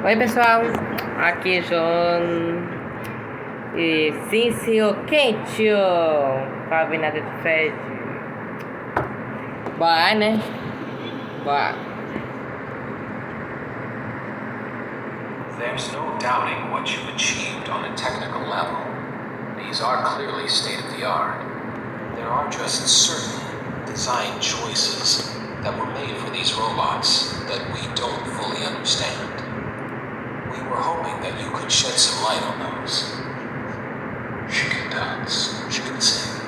Oi pessoal, aqui é João e sim senhor quente para ver nada de Freddy. Bora, né? Bora. There's no doubting what you've achieved on a technical level. These are clearly state-of-the-art. There are just certain design choices that were made for these robots that we don't fully understand. We were hoping that you could shed some light on those. She can dance. She can sing.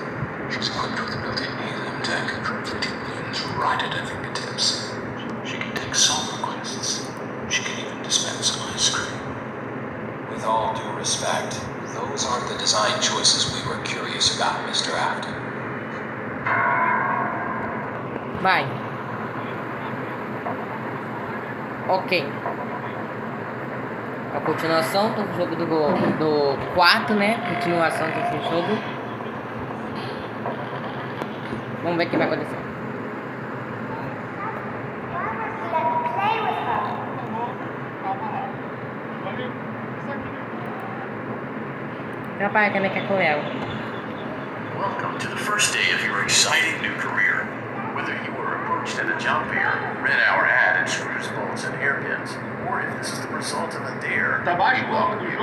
She's equipped with a built-in helium tank, translating winds right at her fingertips. She can take song requests. She can even dispense ice cream. With all due respect, those aren't the design choices we were curious about, Mr. Afton. Vai. Ok. A continuação do jogo do 4, né? Continuação desse jogo. Vamos ver o que vai acontecer. Rapaz, também quer com ela. Welcome to the first day of your exciting new career. Whether you were approached at a job fair, read our ad and screws, bolts, and hairpins, or if this is the result of a dare, we welcome you.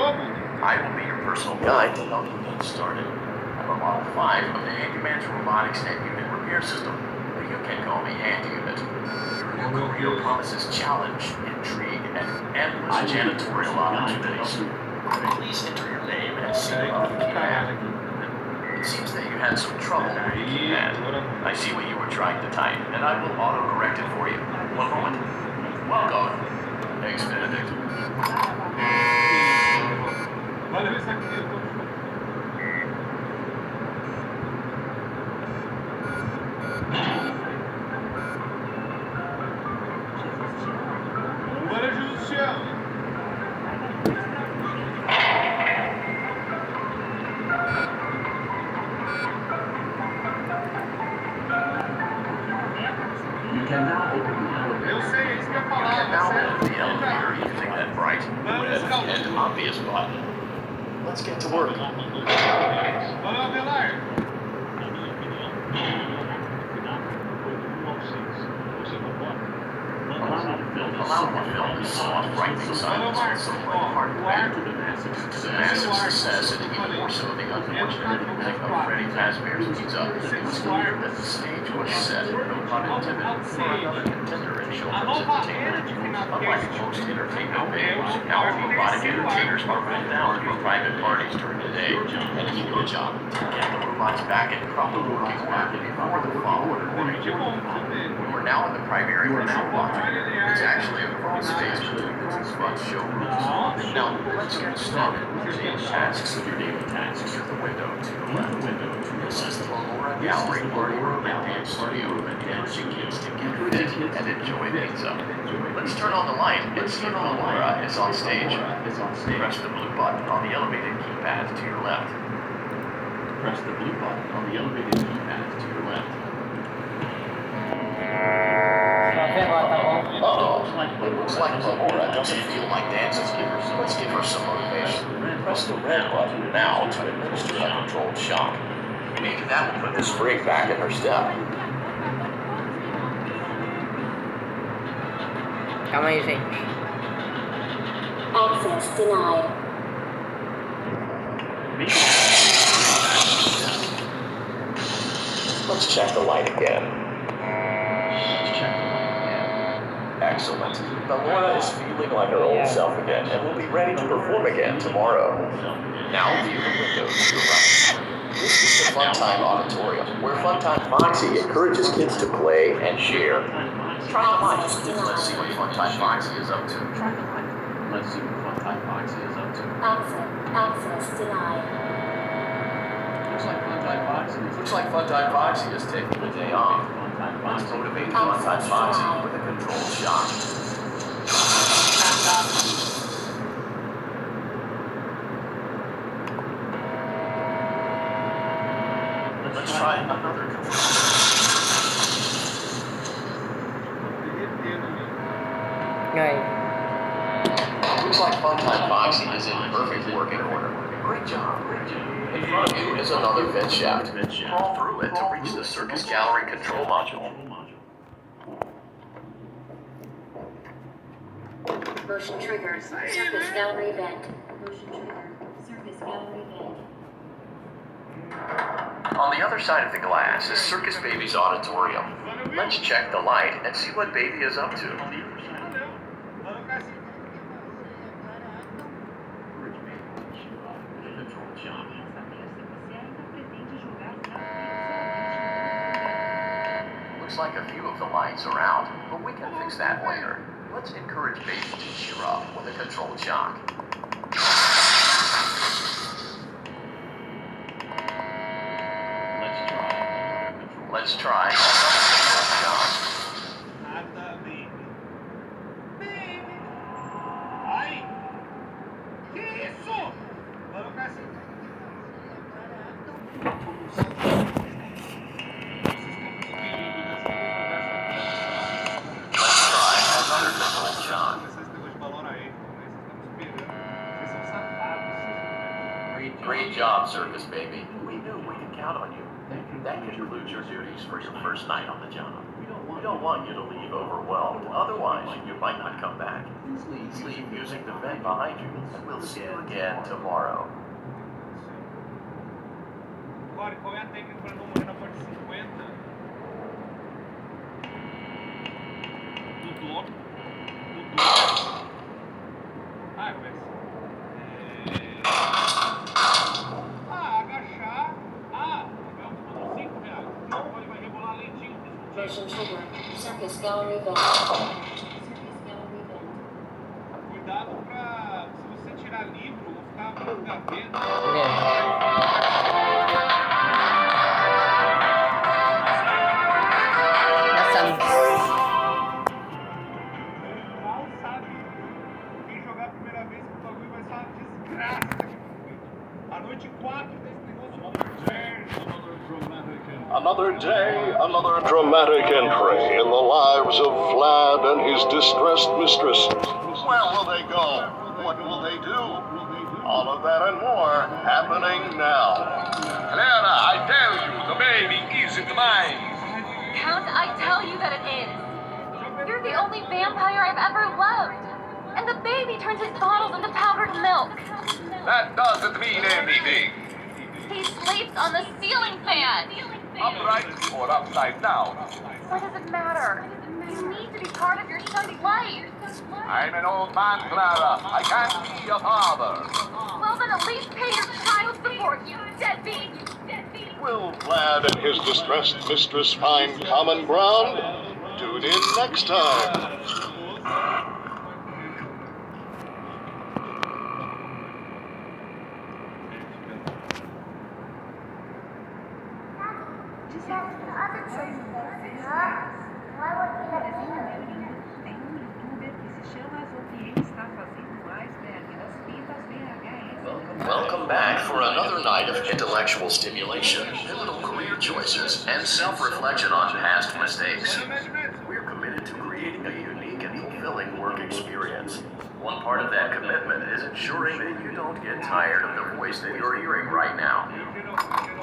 I will be your personal guide to help you get started. I'm a Model 5 of the Handyman's Robotics Net Unit Repair System, but you can call me Handy Unit. Your new career promises challenge, intrigue, and endless janitorial opportunities. Please enter your name and see on the keypad. It seems that you had some trouble with the keypad. I see what you were trying to type, and I will auto-correct it for you. One moment. Welcome, Ex-Benedict. Obvious button. Let's get to work. Allow me to film this soft, frightening silence with some hardware. To the massive success and even more so the unfortunate impact of Freddy Fazbear's Pizza, it was clear that the stage was set, no pun intended, for another contender in children's entertainment. Unlike most entertainment venues, our robotic entertainers are run down for private parties during the day, and it's your job to get the robots back in proper working order before the following morning. We're now in the primary room watching. It's actually a crawl space between the two front showrooms. Now, let's get started with the tasks of your daily tasks. Through the window to the left window to assist the Aurora Gallery Party Room and Dance Studio and dancing kids to get fit and enjoy pizza. Let's turn on the light and see if Aurora is on stage. Press the blue button on the elevated keypad to your left. Press the blue button on the elevated keypad to your left. It looks like Aurora doesn't feel like dancing. Let's give her some motivation. Press the red button now to administer a controlled shock. Maybe that will put the spring back in her step. Calma aí, gente. Access denied. Let's check the light again. Excellent. Laura is feeling like her old self again and will be ready to perform again tomorrow. Now view the window to your right. This is the Funtime Auditorium, where Funtime Foxy encourages kids to play and share. Try the light. Let's see what Funtime Foxy is up to. Let's see what Funtime Foxy is up to. Access denied. Looks like Funtime Foxy is taking the day off. Let's motivate Funtime Foxy with a controlled shock. Let's try another control. Aí. Looks like Funtime Foxy is in perfect working order. Great job. In front of you is another vent shaft. Crawl through it to reach the circus gallery control module. Motion trigger. Circus gallery vent. Motion trigger. Circus gallery vent. On the other side of the glass is Circus Baby's auditorium. Let's check the light and see what Baby is up to. Looks like a few of the lights are out, but we can fix that later. Let's encourage Baby to cheer up with a controlled shock. Let's try another shock. Nada, baby. Baby. Ai. Que isso? Vamos pra cima. Let's try another controlled shock. Vocês negócio de balão aí. Vocês estão esperando. Vocês são safados. Great job, Circus Baby. We knew we could count on you. That concludes your duties for your first night on the job. We don't want you to leave overwhelmed, otherwise you might not come back. Please leave using the vent behind you, and we'll see you again tomorrow. Agora, qual é a técnica para não morrer na parte 50? Do dono. Ah, eu penso. Agachar. Pagamos R$5. Então ele vai rebolar lentinho. Motion trigger. Circus gallery vent. Circus gallery vent. Cuidado pra, se você tirar livro ou ficar com gaveta. Mal sabe. Quem jogar a primeira vez com o bagulho vai ser uma desgraça. A noite 4 desse negócio. Another day, another dramatic entry in the lives of Vlad and his distressed mistress. Where will they go? What will they do? All of that and more happening now. Clara, I tell you, the baby isn't mine. Count, I tell you that it is. You're the only vampire I've ever loved. And the baby turns his bottles into powdered milk. That doesn't mean anything. He sleeps on the ceiling fan. Upright or upside down. What does it matter? You need to be part of your son's life. I'm an old man, Clara. I can't be a father. Well, then at least pay your child support, you deadbeat. Will Vlad and his distressed mistress find common ground? Tune in next time. Welcome back for another night of intellectual stimulation, pivotal career choices, and self-reflection on past mistakes. We're committed to creating a unique and fulfilling work experience. One part of that commitment is ensuring that you don't get tired of the voice that you're hearing right now.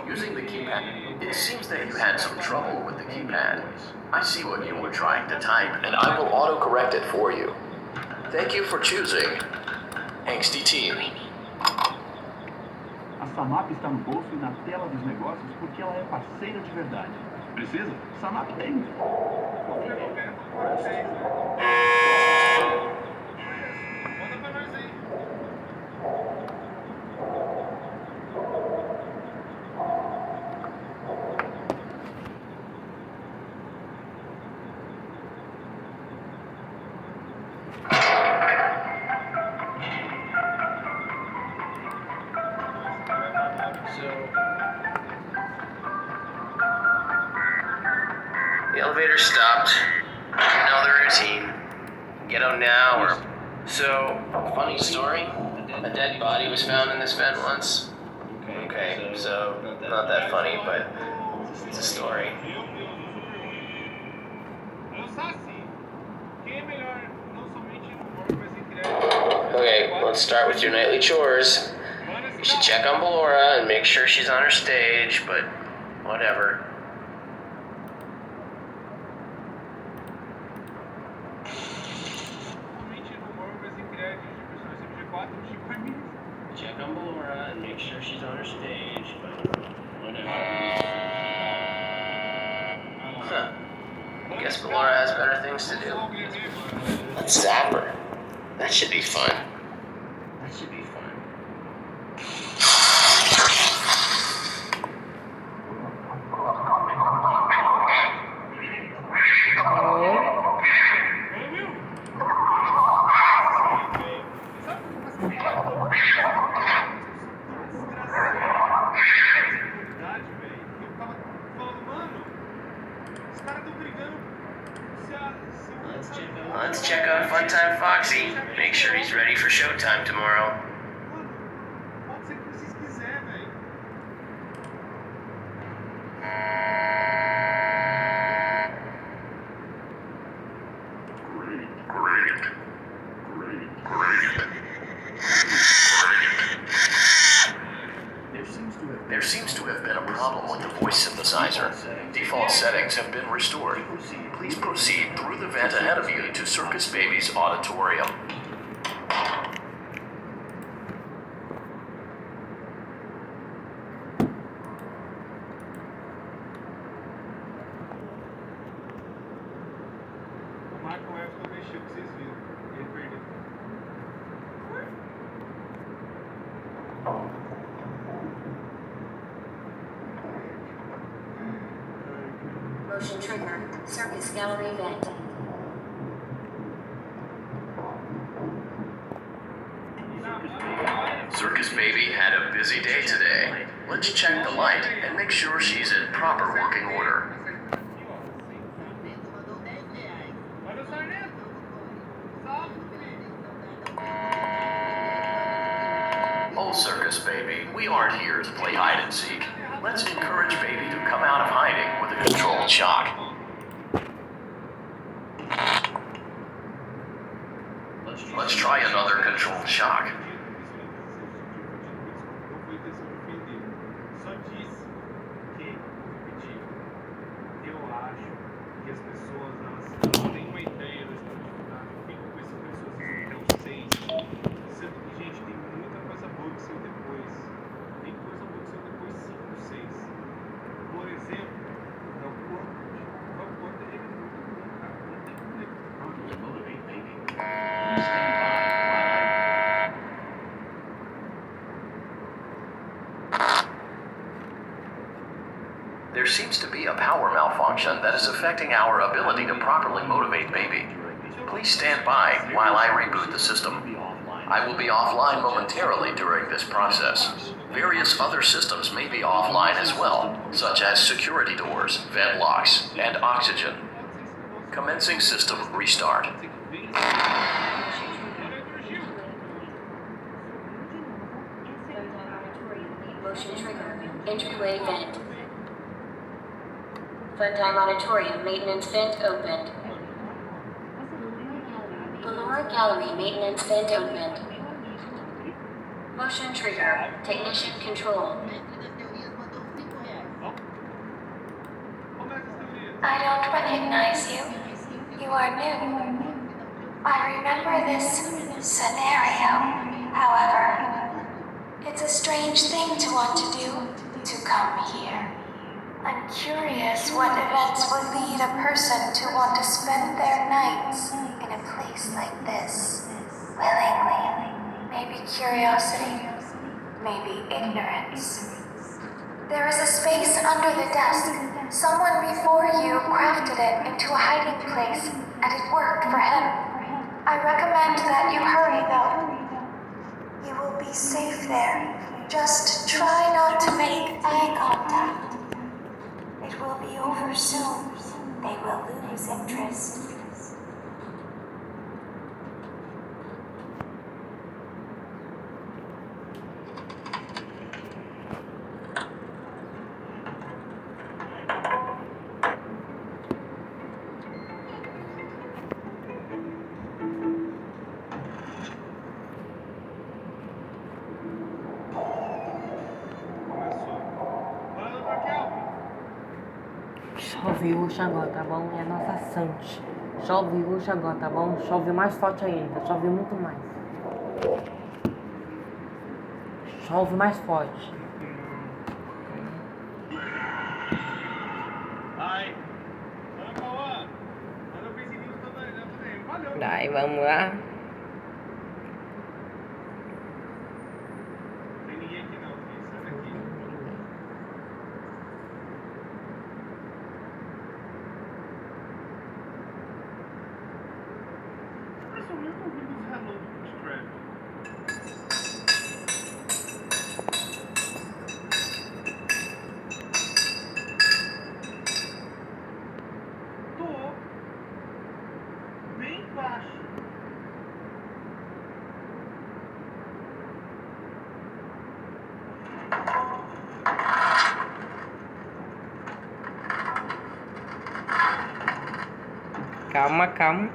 Using the keypad, it seems that you had some trouble with the keypad. I see what you were trying to type, and I will auto-correct it for you. Thank you for choosing Angsty Team. A Samap está no bolso e na tela dos negócios porque ela é parceira de verdade. Precisa? Samap tem. Manda pra nós aí. The elevator stopped. You know the routine. Get out now or... So, funny story. A dead body was found in this vent once. Okay, so, not that funny, but it's a story. Eu Saci. Quem é melhor, não somente no humor, mas em crédito? Okay, let's start with your nightly chores. You should check on Ballora and make sure she's on her stage, but whatever. Check on Ballora and make sure she's on her stage, but whatever. Huh. Guess Ballora has better things to do. Let's zap her. That should be fun. Let's check on Funtime Foxy. Make sure he's ready for showtime tomorrow. There seems to have been a problem with the voice synthesizer. Default settings have been restored. Please proceed through the vent ahead of you to Circus Baby's auditorium. Motion trigger. Circus gallery vent. Circus Baby had a busy day today. Let's check the light and make sure she's in proper working order. Oh, Circus Baby, we aren't here to play hide and seek. Let's encourage Baby to come out of hiding with a controlled shock. Let's try another controlled shock. There seems to be a power malfunction that is affecting our ability to properly motivate Baby. Please stand by while I reboot the system. I will be offline momentarily during this process. Various other systems may be offline as well, such as security doors, vent locks, and oxygen. Commencing system restart. Motion trigger. Entryway vent. Funtime Auditorium maintenance vent opened. Ballora Gallery maintenance vent opened. Motion trigger. Technician control. I don't recognize you. You are new. I remember this scenario. However, it's a strange thing to want to do, to come here. I'm curious what events would lead a person to want to spend their nights in a place like this. Willingly. Maybe curiosity. Maybe ignorance. There is a space under the desk. Someone before you crafted it into a hiding place, and it worked for him. I recommend that you hurry, though. You will be safe there. Just try not to make eye contact. It will be over soon. They will lose interest. Chove hoje agora, tá bom? É a nossa Sante. Chove hoje agora, tá bom? Chove mais forte ainda. Chove muito mais. Chove mais forte. Daí, vamos lá. Tem ninguém aqui não, sai daqui. Mais ou menos ouvindo os hello do Freddy. Tô bem baixo. Calma, calma.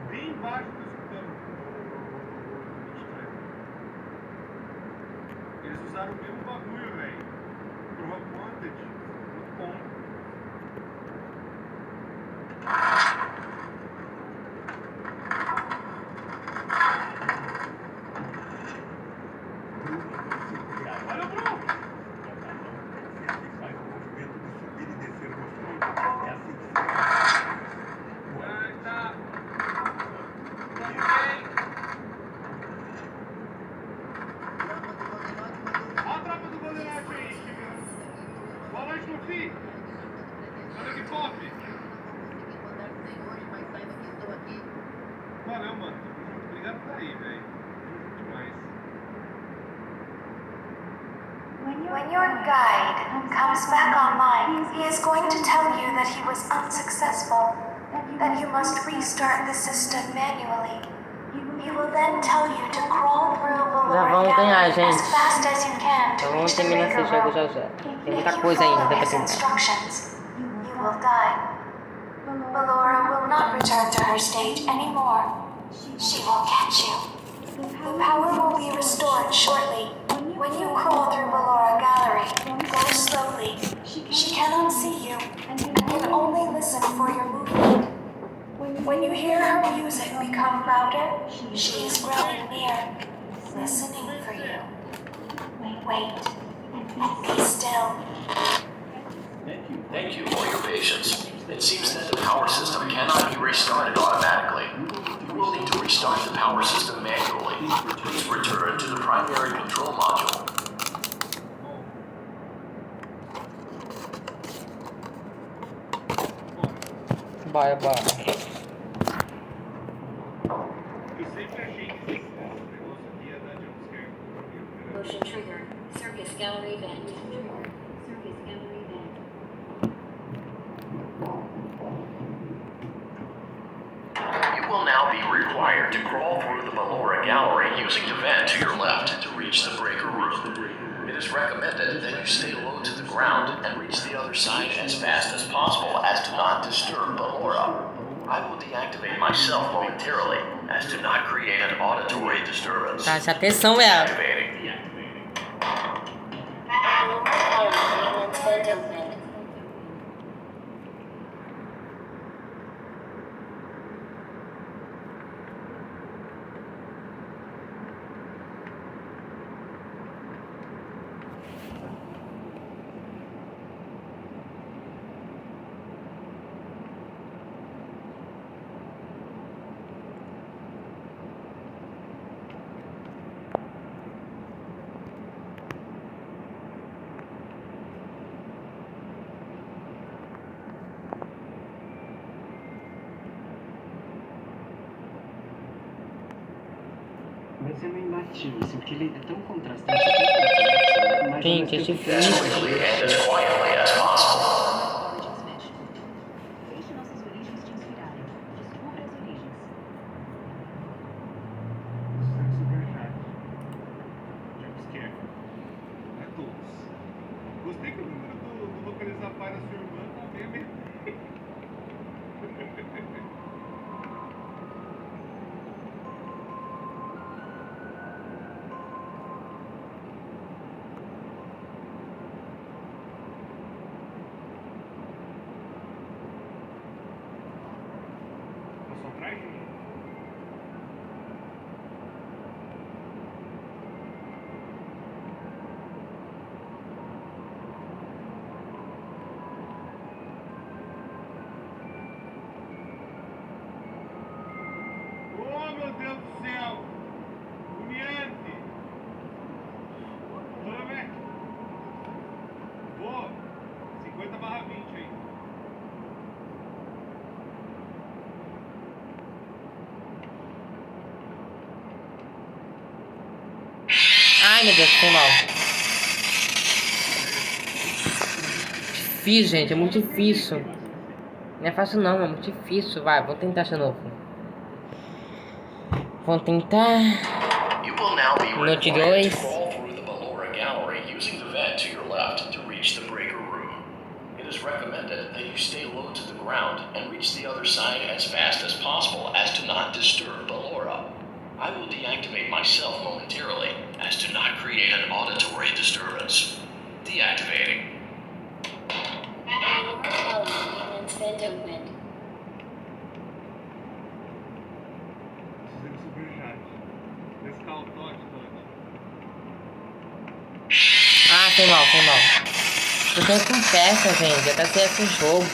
Bem baixo tô escutando. Eles usaram o mesmo bagulho, velho. Pro Wanted. Muito bom. Olha o Bruno! Faz o movimento de subir e descer gostoso. É assim que se faz. Tá. Olha a tropa do Bandeirante aí, chegando. Boa noite, meu filho. Olha que pop. Valeu, mano. Obrigado por aí, velho. Demais. When your guide comes back online, he is going to tell you that he was unsuccessful, that you must restart the system manually. He will then tell you to crawl through Já below vamos ganhar, gente. as fast as you can to Então vamos reach the terminar breaker esse jogo room. já já. Tem muita If you coisa ainda follow pra his terminar. instructions, you will die. Ballora will not return to her stage anymore. She will catch you. The power will be restored shortly. When you crawl through Ballora Gallery, go slowly. She cannot see you and can only listen for your movement. When you hear her music become louder, she is growing near, listening for you. Wait and be still. Thank you for your patience. It seems that the power system cannot be restarted automatically. You will need to restart the power system manually. Please return to the primary control module. Bora, bora. Eu sempre achei que esse negócio aqui ia dar jumpscare. Motion trigger. Circus gallery vent. Circus gallery vent. You will now be required to crawl through the Ballora Gallery using the vent to your left to reach the breaker room. It is recommended that you stay low to the ground and reach the other side as fast as possible as to not disturb Ballora. I will deactivate myself momentarily as to not create an auditory disturbance. Preste atenção, velho. Deactivating. Ballora gallery maintenance vent opened. Mas eu não imagino, assim, porque ele é tão contrastante, tão complexo, mas Gente, é As difícil. quickly and as quietly as possible. Deixe nossas origens te inspirarem. Descubra as origens. Superchat. Jumpscare. É todos. Gostei que o número do localizar pai da sua irmã tá bem. Vai. Oh, meu Deus do céu! Uniante! Vamos, boa! 50/20 aí. Ai, meu Deus, foi mal. Difícil, gente, é muito difícil. Não é fácil não, é muito difícil. Vai, vou tentar de novo. Vou tentar. You will now be Note required to 2. crawl through the Ballora gallery using the vent to your left to reach the breaker room. It is recommended that you stay low to the ground and reach the other side as fast as possible as to not disturb Ballora. I will deactivate myself momentarily as to not create an auditory disturbance. Deactivating. Maintenance vent opened. Precisamos subir já. Descaltote, Ah, foi mal, foi mal. Eu tenho com peça, gente. Eu quero ter esse jogo.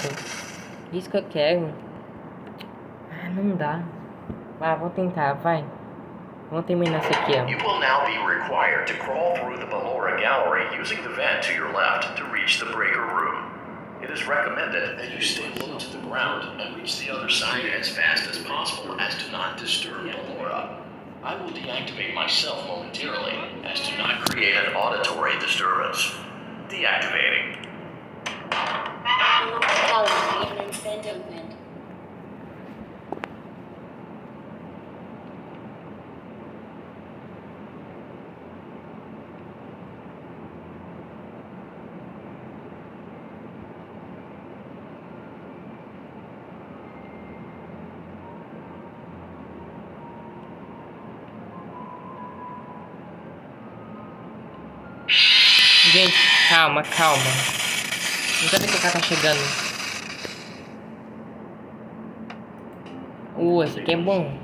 Isso que eu quero. Ah, não dá. Ah, vou tentar, vai. Vamos terminar isso aqui, ó. You will now be required to crawl through the Ballora gallery using the vent to your left to reach the breaker room. It is recommended that you stay low to the ground and reach the other side as fast as possible as to not disturb Ballora. I will deactivate myself momentarily as to not create an auditory disturbance. Deactivating. Maintenance vent opened. Gente, calma, calma. Não sabe que o cara tá chegando. Esse aqui é bom.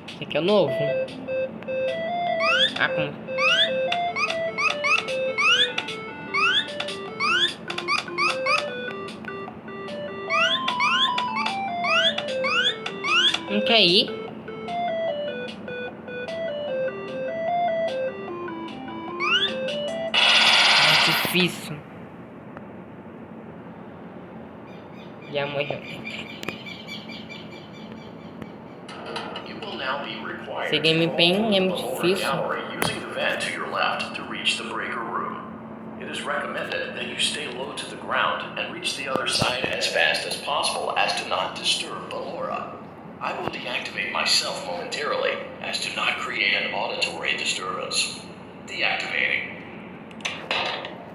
Esse aqui é o novo. Ah, como... Não quer ir? É difícil. Já morreu. Esse gameplay é muito difícil. Using the vent to your left to reach the breaker room. It is recommended that you stay low to the ground and reach the other side as fast as possible as to not disturb Ballora. I will deactivate myself momentarily as to not create an auditory disturbance. Deactivating.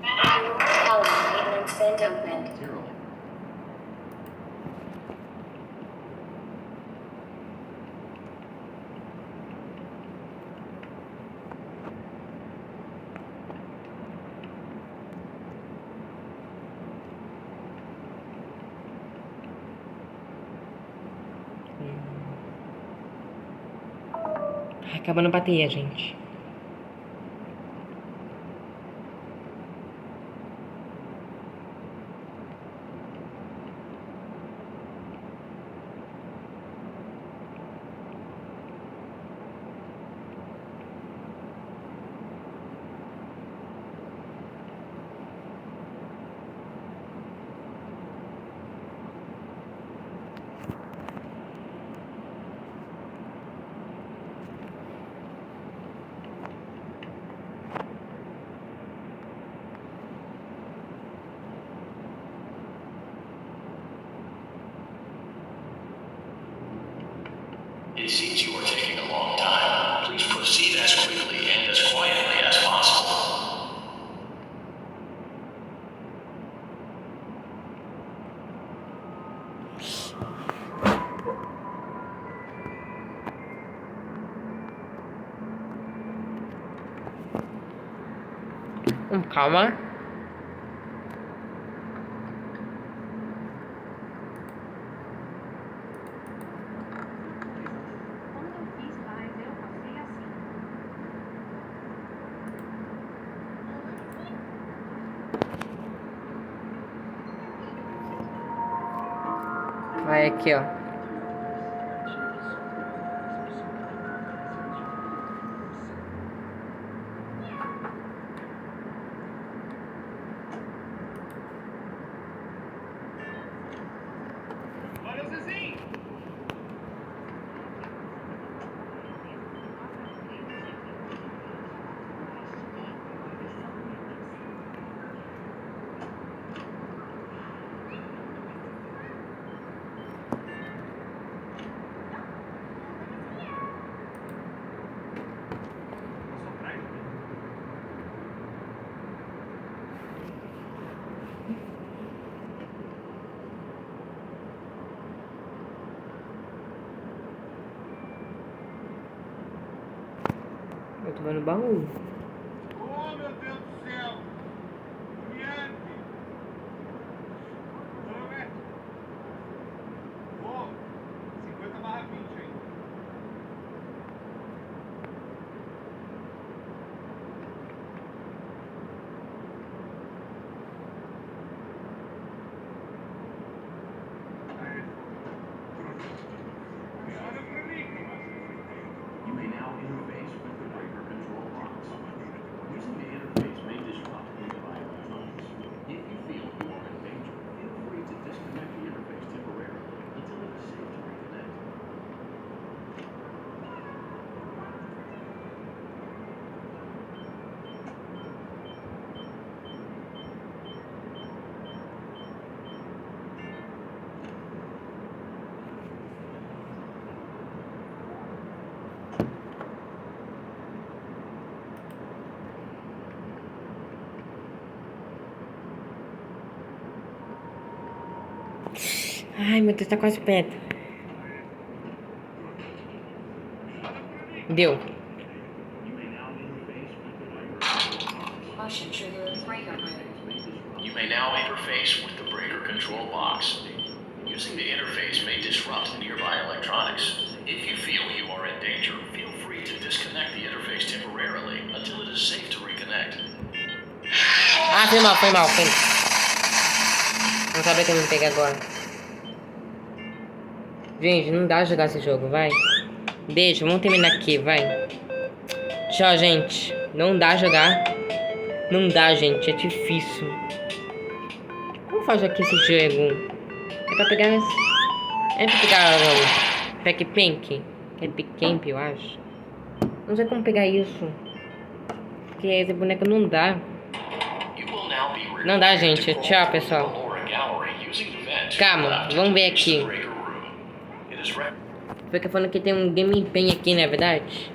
Maintenance vent opened. Acabando a bateria, gente. It seems you are taking a long time. Please proceed as quickly and as quietly as possible. Calma. Vai aqui, ó. Valeu, Zezinho! Eu tô vendo baú. Oh, meu Deus do céu! Miante! Deixa eu ver. Oh, 50/20 aí. Olha pra mim! You may now interface with the breaker control box. Using the interface may disrupt nearby electronics. If you feel you are in danger, feel free to disconnect the interface temporarily until it is safe to reconnect. Ai, meu Deus, tá quase perto. Deu. Motion trigger breaker room. You may now interface with the breaker control box. Using the interface may disrupt nearby electronics. If you feel you are in danger, feel free to disconnect the interface temporarily until it is safe to reconnect. Ah, foi mal, foi mal, foi. Não sabia que eu me peguei agora. Gente, não dá jogar esse jogo, vai. Deixa, vamos terminar aqui, vai. Tchau, gente. Não dá jogar. Não dá, gente, é difícil. Como faz aqui esse jogo? É pra pegar... É pra pegar o Pack Pink? Camp Camp, eu acho. Não sei como pegar isso. Porque esse boneco não dá. Não dá, gente. Tchau, pessoal. Calma, vamos ver aqui. Fica falando que tem um Game Pen aqui, não é verdade?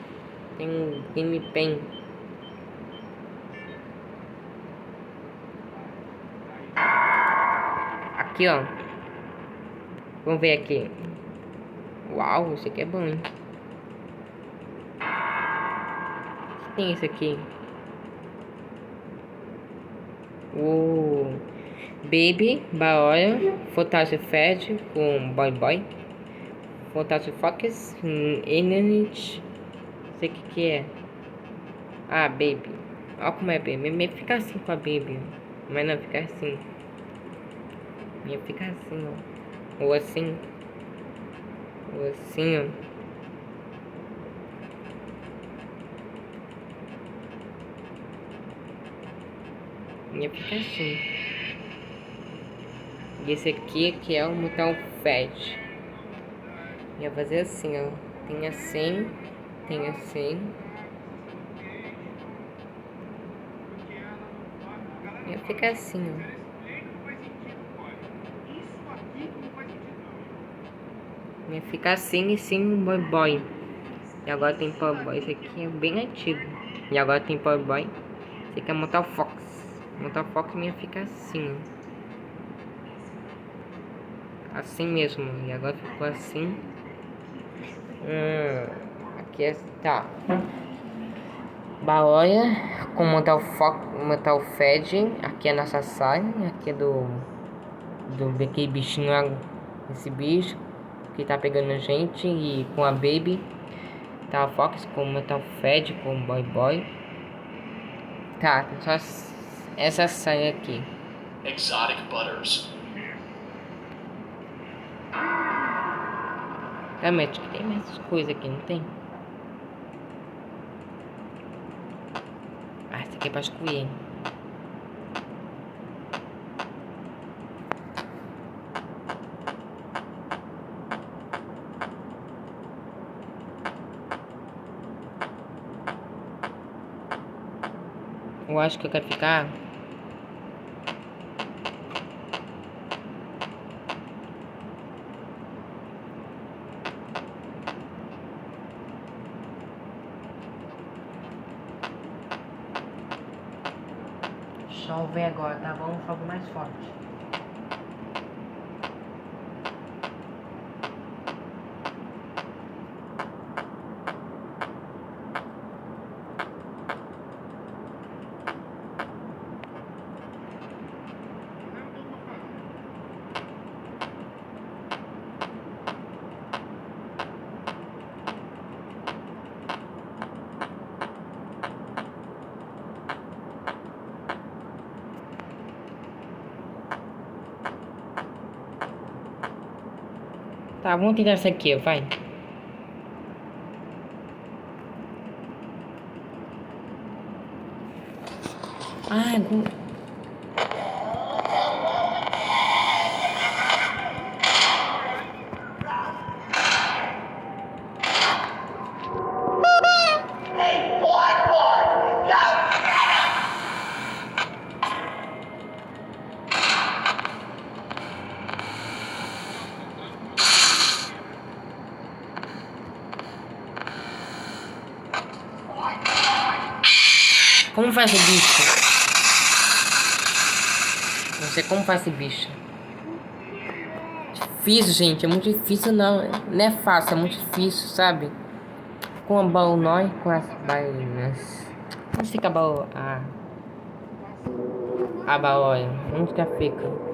Tem um Game Pen. Aqui, ó. Vamos ver aqui. Uau, isso aqui é bom, hein? O que tem isso aqui? Baby, Baoia, Fantasy Fed com Boy Boy. Fantasy Fox, Enenit. Não sei o que é. Ah, Baby. Olha como é Baby. Me fica assim com a Baby. Mas não, fica assim. Me fica assim, ó. Ou assim. Ou assim, ó. Ia ficar assim. E esse aqui é o Mutal Fat. Ia fazer assim, ó. Tem assim. Tem assim. Ia ficar assim, ó. Ia ficar assim e sim um Boy Boy. E agora tem Boy Boy. Esse aqui é bem antigo. E agora tem Boy Boy. Esse aqui é Mutal Fox. Mutal Fox ia ficar assim, ó. Assim mesmo. E agora ficou assim. Aqui é... Tá. Baoia com Metal Fed. Aqui é nossa saia. Aqui é do aquele bichinho lá. Esse bicho que tá pegando a gente. E com a Baby. Tá a Fox com Metal Fed. Com Boy Boy. Tá, tem só essa saia aqui. Exotic Butters. Realmente, tem mais coisa aqui, não tem? Ah, esse aqui é pra escolher. Eu acho que eu quero ficar. Chove agora, tá bom? Chove mais forte. Tá, vamos tentar essa aqui, vai. Ah, como faz esse bicho? Não sei como faz esse bicho. Difícil, gente. É muito difícil, não. Não é fácil, é muito difícil, sabe? Com a baunói, com as baianas. Onde fica a baóia? Onde que fica?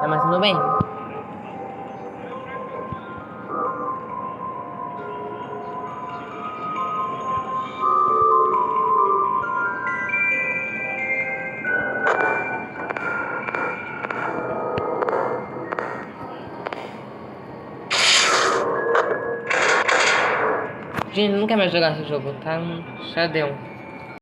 Tá, mas tudo bem. Gente, não quero mais jogar esse jogo, tá? Já deu.